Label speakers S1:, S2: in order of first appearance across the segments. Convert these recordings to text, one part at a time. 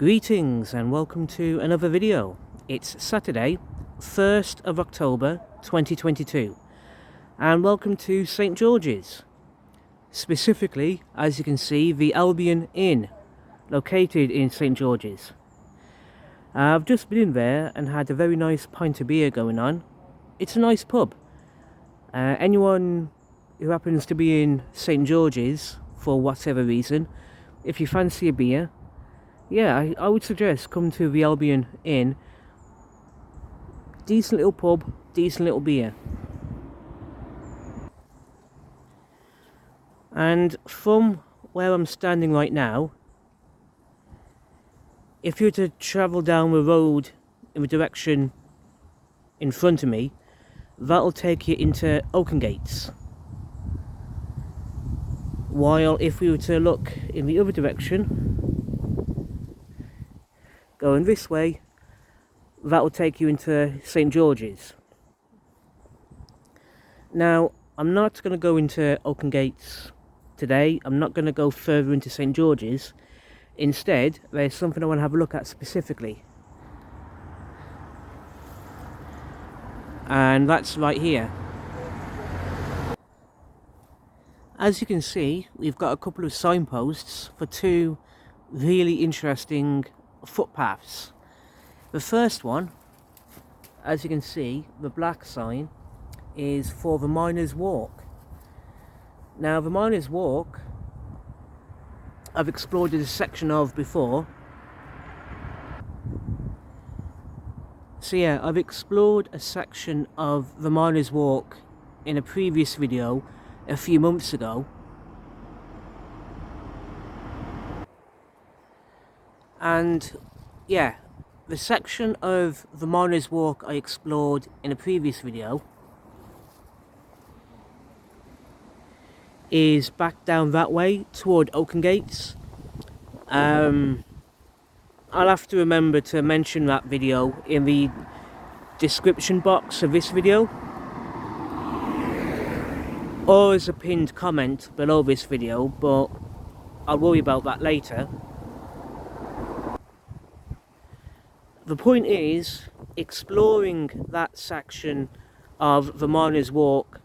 S1: Greetings and welcome to another video. It's Saturday, 1st of October 2022, and welcome to St George's. Specifically, as you can see, the Albion Inn, located in St George's. I've just been in there and had a very nice pint of beer going on. It's a nice pub. Anyone who happens to be in St George's for whatever reason, if you fancy a beer, yeah, I would suggest come to the Albion Inn. Decent little pub, decent little beer. And from where I'm standing right now, if you were to travel down the road in the direction in front of me, that'll take you into Oakengates. While if we were to look in the other direction, going this way, that will take you into St George's. Now, I'm not going to go into Oakengates today. I'm not going to go further into St George's. Instead, there's something I want to have a look at specifically. And that's right here. As you can see, we've got a couple of signposts for two really interesting footpaths. The first one, as you can see, the black sign is for the Miners' Walk. Now, the Miners' Walk I've explored a section of before. So yeah, I've explored a section of the Miners' Walk in a previous video a few months ago. And yeah, the section of the Miners' Walk I explored in a previous video is back down that way toward Oakengates. I'll have to remember to mention that video in the description box of this video, or as a pinned comment below this video, but I'll worry about that later. The point is, exploring that section of the Miners' Walk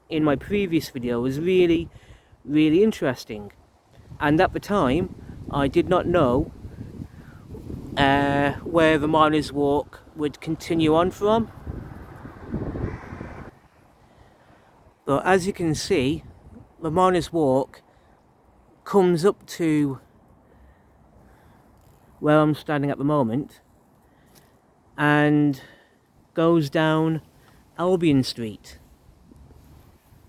S1: in my previous video was really interesting, and at the time I did not know where the Miners' Walk would continue on from. But as you can see, the Miners' Walk comes up to where I'm standing at the moment and goes down Albion Street.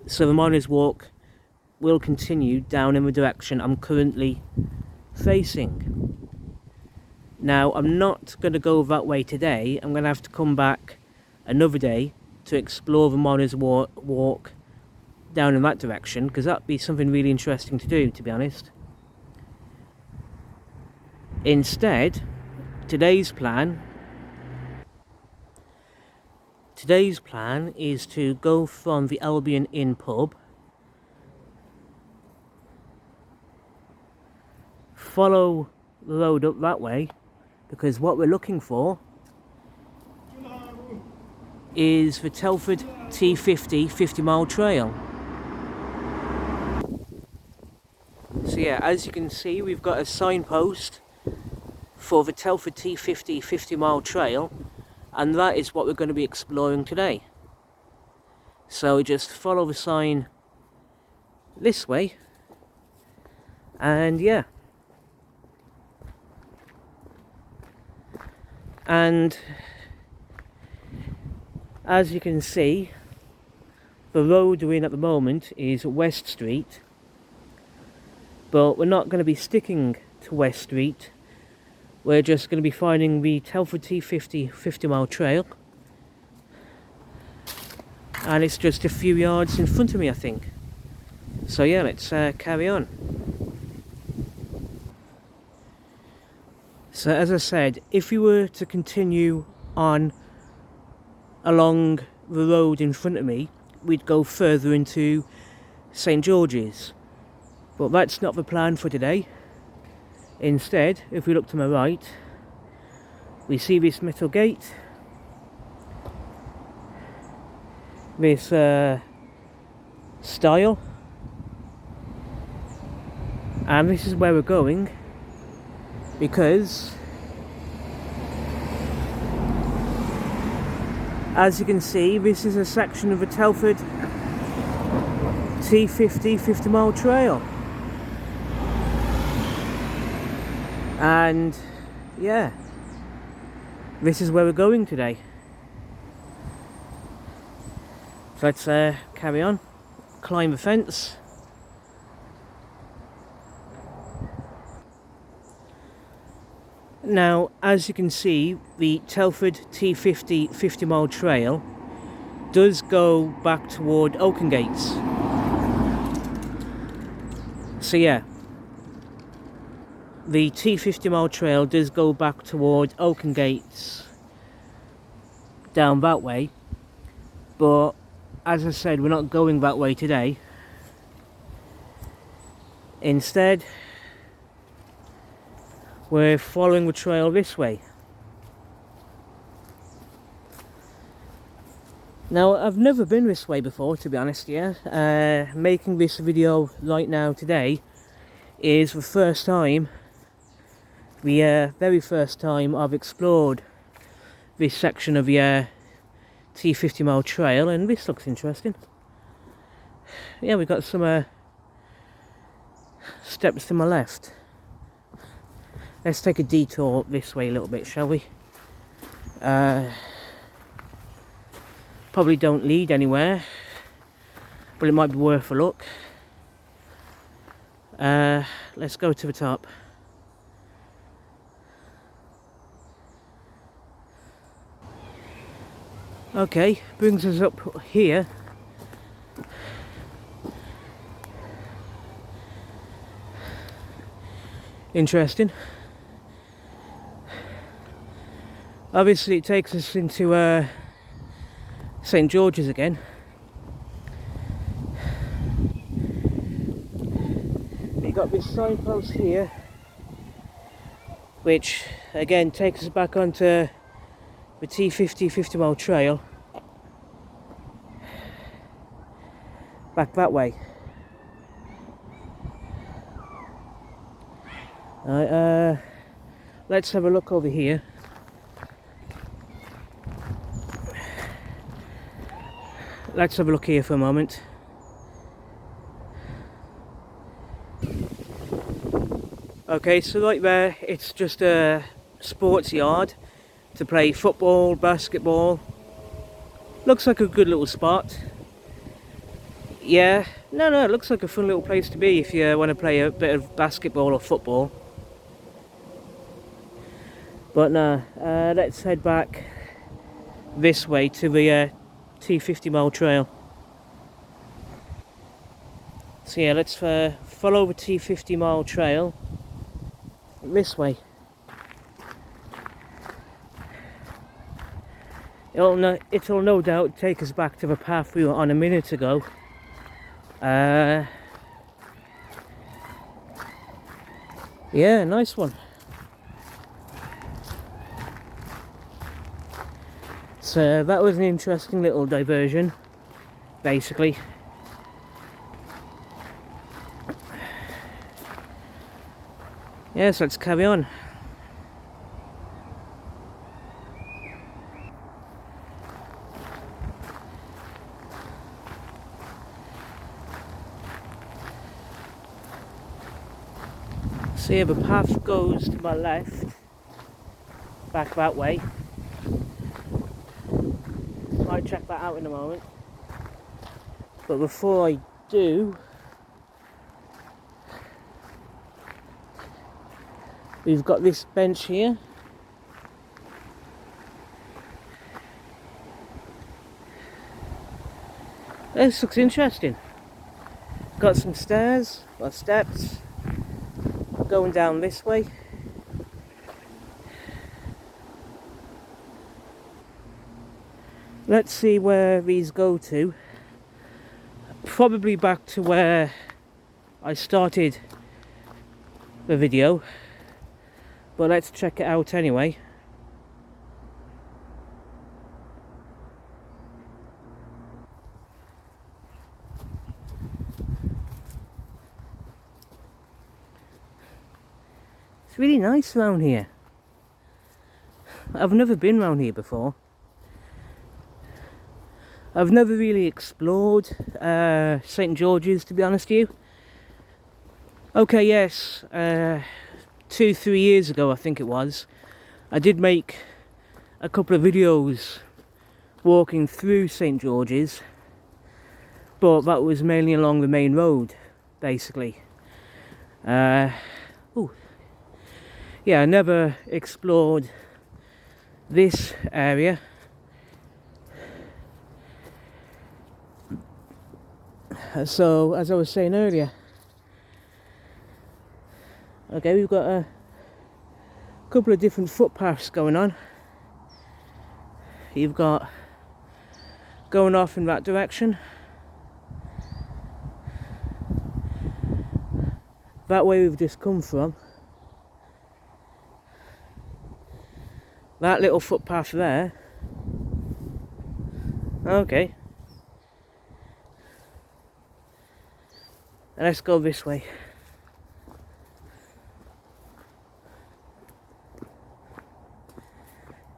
S1: So the Miners' Walk will continue down in the direction I'm currently facing. Now, I'm not going to go that way today. I'm going to have to come back another day to explore the Miners' Walk down in that direction, because that'd be something really interesting to do, to be honest. Instead, today's plan is to go from the Albion Inn pub, follow the road up that way, because what we're looking for is the Telford T50 50-mile trail. So yeah, as you can see, we've got a signpost for the Telford T50 50-mile trail, and that is what we're going to be exploring today. So just follow the sign this way, and yeah. And as you can see, the road we're in at the moment is West Street, but we're not going to be sticking to West Street. We're just going to be finding the Telford T50 50-mile trail, and it's just a few yards in front of me, I think. So yeah, let's carry on. So as I said, if we were to continue on along the road in front of me, we'd go further into St George's. But that's not the plan for today. Instead, if we look to my right, we see this metal gate, this stile, and this is where we're going, because as you can see, this is a section of the Telford T50 50-mile trail. And yeah, this is where we're going today. So let's carry on, climb the fence. Now, as you can see, the Telford T50 50-mile trail does go back toward Oakengates. So yeah, the T50-mile trail does go back toward Oakengates down that way, but as I said, we're not going that way today. Instead, we're following the trail this way. Now, I've never been this way before, to be honest. Yeah, making this video right now today is the first time, the very first time I've explored this section of the T50-mile trail, and this looks interesting. Yeah, we've got some steps to my left. Let's take a detour this way a little bit, shall we? Probably don't lead anywhere, but it might be worth a look. Let's go to the top. Okay, brings us up here. Interesting. Obviously it takes us into St George's again. We've got this signpost here, which again takes us back onto the T50 50-mile trail, back that way. Let's have a look over here. Let's have a look here for a moment. Okay, so right there, it's just a sports yard to play football, basketball. Looks like a good little spot. Yeah, no, it looks like a fun little place to be if you want to play a bit of basketball or football. But no, let's head back this way to the T50-mile trail. So yeah, let's follow the T50-mile trail this way. It'll no doubt take us back to the path we were on a minute ago. Yeah, nice one. So that was an interesting little diversion, basically. Yes, let's carry on. See, the path goes to my left, back that way. Might check that out in a moment. But before I do, we've got this bench here. This looks interesting. Got some stairs, or steps, going down this way. Let's see where these go to. Probably back to where I started the video, but let's check it out anyway. It's really nice around here. I've never been around here before. I've never really explored St George's, to be honest with you. Okay, yes, 2-3 years ago I think it was, I did make a couple of videos walking through St George's, but that was mainly along the main road, basically. Ooh. Yeah, I never explored this area. So, as I was saying earlier, okay, we've got a couple of different footpaths going on. You've got going off in that direction. That way we've just come from. That little footpath there. Okay. Let's go this way.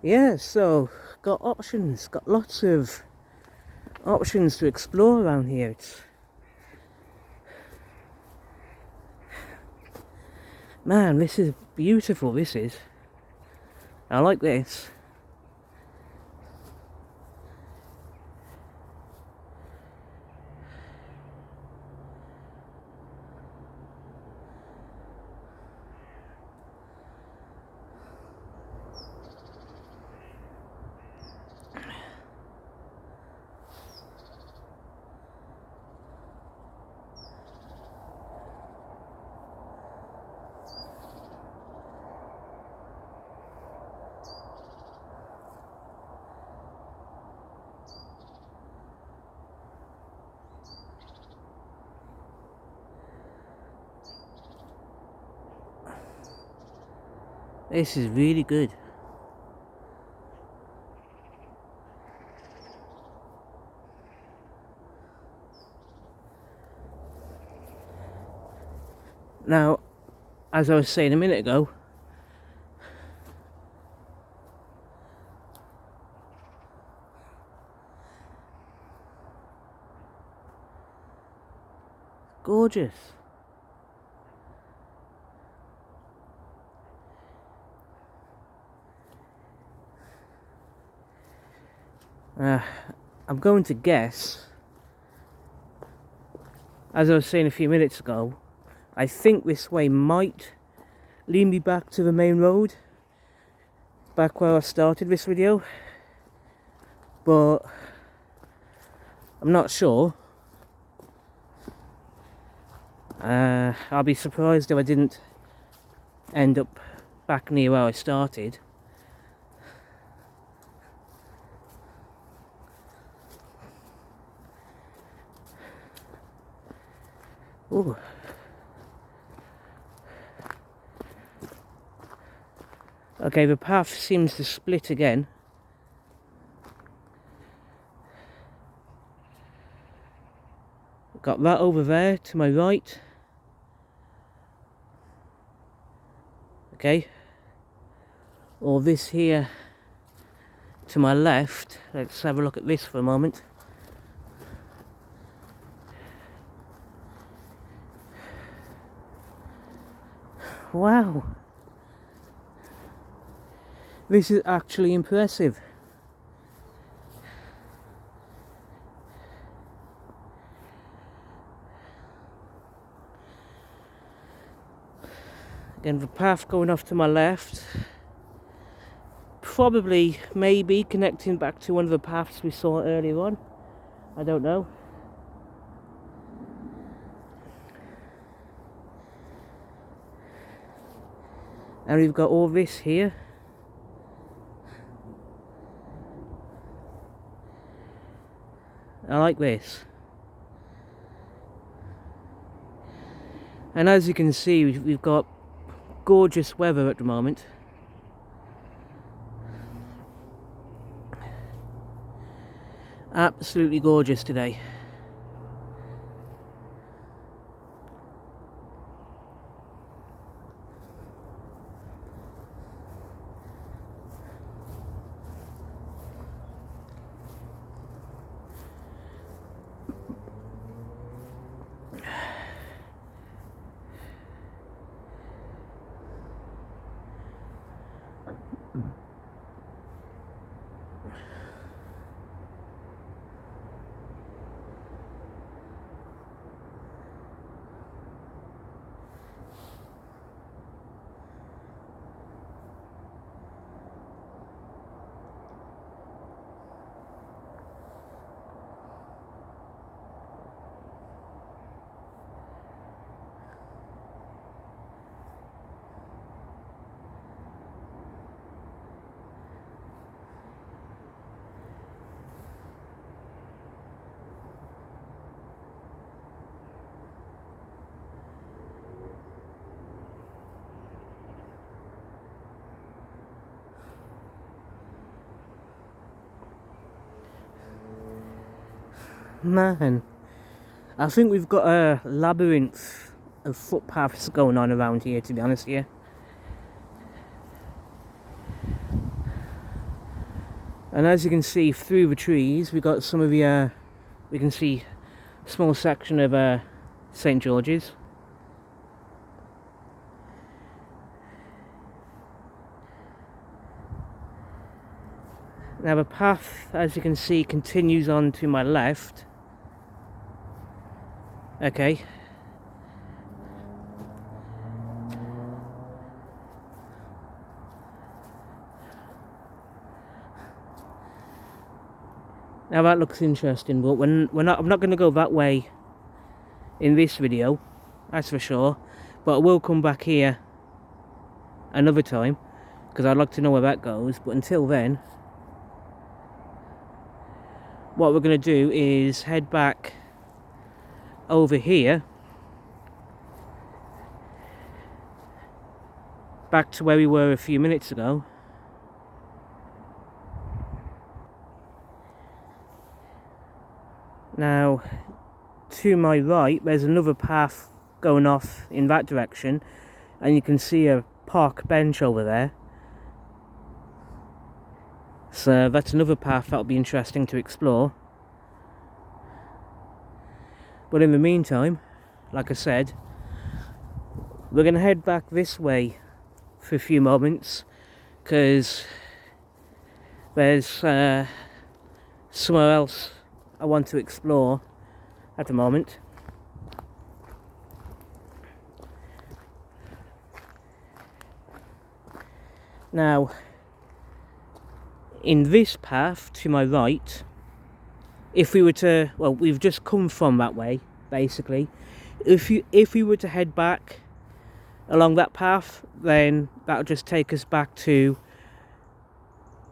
S1: Yeah, so got options, got lots of options to explore around here. It's, man, this is beautiful, this is. I like this. This is really good. Now, as I was saying a minute ago, gorgeous. I'm going to guess, as I was saying a few minutes ago, I think this way might lead me back to the main road, back where I started this video, but I'm not sure. I'll be surprised if I didn't end up back near where I started. Ooh. Okay, the path seems to split again. Got that over there to my right. Okay. Or this here to my left. Let's have a look at this for a moment. Wow. This is actually impressive. Again, the path going off to my left, probably, maybe connecting back to one of the paths we saw earlier on. I don't know. And we've got all this here. I like this. And as you can see, we've got gorgeous weather at the moment. Absolutely gorgeous today. Man, I think we've got a labyrinth of footpaths going on around here, to be honest here. And as you can see through the trees, we got some of the, we can see a small section of St. George's. Now the path, as you can see, continues on to my left. Okay. Now that looks interesting, but I'm not going to go that way in this video, that's for sure. But I will come back here another time, because I'd like to know where that goes. But until then, what we're going to do is head back over here, back to where we were a few minutes ago. Now, to my right, there's another path going off in that direction, and you can see a park bench over there. So that's another path that'll be interesting to explore. But in the meantime, like I said, we're going to head back this way for a few moments, because there's somewhere else I want to explore at the moment. Now, in this path to my right, if we were to, well, we've just come from that way, basically. If we were to head back along that path, then that'll just take us back to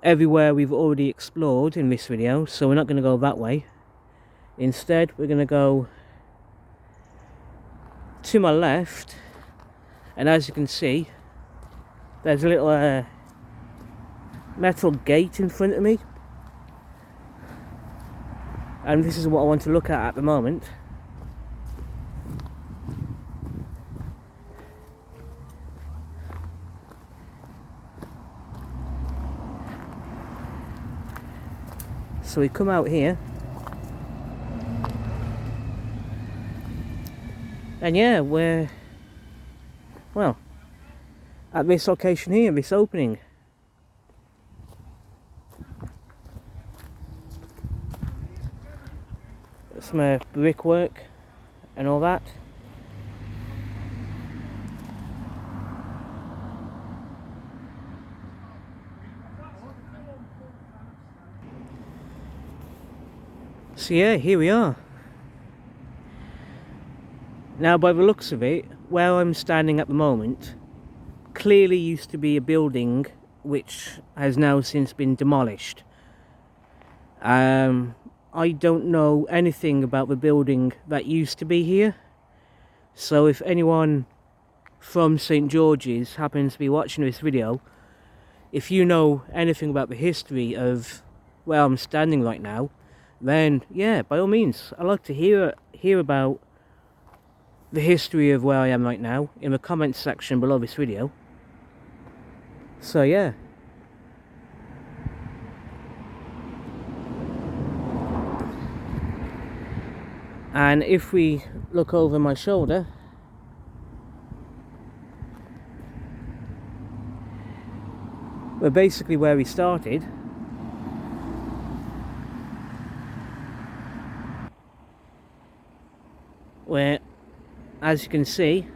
S1: everywhere we've already explored in this video. So we're not going to go that way. Instead, we're going to go to my left, and as you can see, there's a little metal gate in front of me. And this is what I want to look at the moment. So we come out here. And yeah, we're, well, at this location here, this opening. Some brickwork and all that. So yeah, here we are. Now by the looks of it, where I'm standing at the moment clearly used to be a building which has now since been demolished. I don't know anything about the building that used to be here, so if anyone from St George's happens to be watching this video, if you know anything about the history of where I'm standing right now, then yeah, by all means, I'd like to hear about the history of where I am right now in the comments section below this video. So yeah. And if we look over my shoulder, we're basically where we started. Where, as you can see,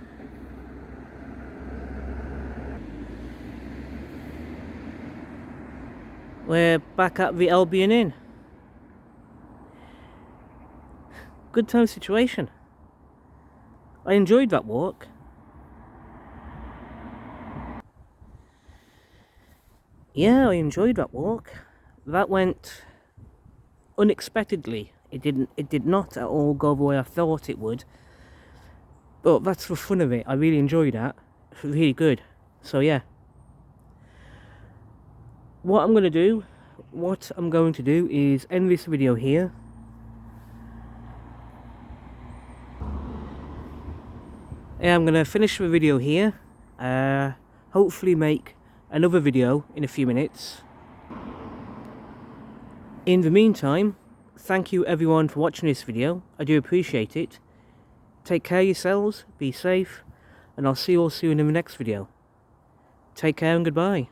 S1: we're back at the Albion Inn. Good time situation. I enjoyed that walk. Yeah, I enjoyed that walk. That went unexpectedly. It did not at all go the way I thought it would. But that's the fun of it. I really enjoyed that. It was really good. So yeah. What I'm going to do is end this video here. Yeah, I'm going to finish the video here. Hopefully make another video in a few minutes. In the meantime, thank you everyone for watching this video. I do appreciate it. Take care of yourselves, be safe, and I'll see you all soon in the next video. Take care and goodbye.